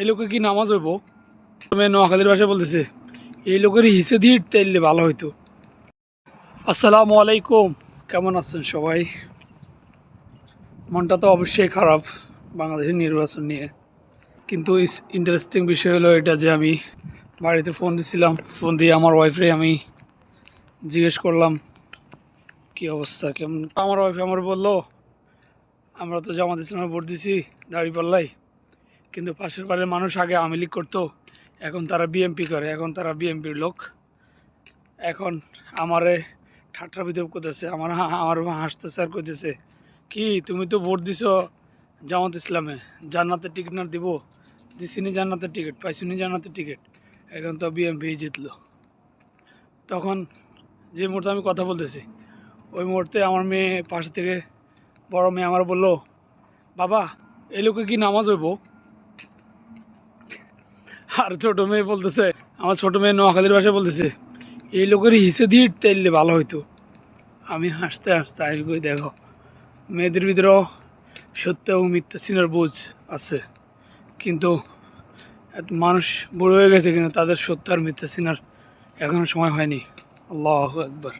এই লোকে কি নামাজ হইব? মেয়ে নোয়াখালীর ভাষায় বলতেছে এই লোকের হিসে দিয়ে তাইলে ভালো হইতো। আসসালামু আলাইকুম, কেমন আছেন সবাই? মনটা তো অবশ্যই খারাপ বাংলাদেশের নির্বাচন নিয়ে, কিন্তু ইন্টারেস্টিং বিষয় হলো এটা যে আমি বাড়িতে ফোন দিছিলাম, ফোন দিয়ে আমার ওয়াইফরে আমি জিজ্ঞেস করলাম কি অবস্থা কেমন। আমার ওয়াইফ আমার বললো আমরা তো জামাত ইসলামে ভোট দিছি দাঁড়িপাল্লায়, কিন্তু পাশের বাড়ির মানুষ আগে আওয়ামী লীগ করতো, এখন তারা বিএমপি করে, এখন তারা বিএমপির লোক। এখন আমারে ঠাট্টা বিদ্রুপ করতেছে, আমার হাসতেছে আর করতেছে কি তুমি তো ভোট দিছো জামাত ইসলামে, জান্নাতের টিকিট না দিব, দিছিনি জান্নাতের টিকিট, পাইছিনি জান্নাতের টিকিট, এখন তো বিএমপি জিতলো। তখন যে মুহূর্তে আমি কথা বলতেছি ওই মুহূর্তে আমার মেয়ে পাশে থেকে বড় মেয়ে আমার বললো, বাবা এই লোকে কি নামাজ হইব? আর ছোটো মেয়ে বলতেছে, আমার ছোটো মেয়ে নোয়াখালীর ভাষায় বলতেছে এই লোকের হিসে দিয়ে তাইলে ভালো হইতো। আমি হাসতে হাসতে আমি কই দেখো, মেয়েদের ভিতরেও সত্য এবং মিথ্যা চিনার বুঝ আছে, কিন্তু এত মানুষ বুড়ো হয়ে গেছে কিন্তু তাদের সত্য আর মিথ্যা চিনার এখনো সময় হয়নি। আল্লাহু আকবার।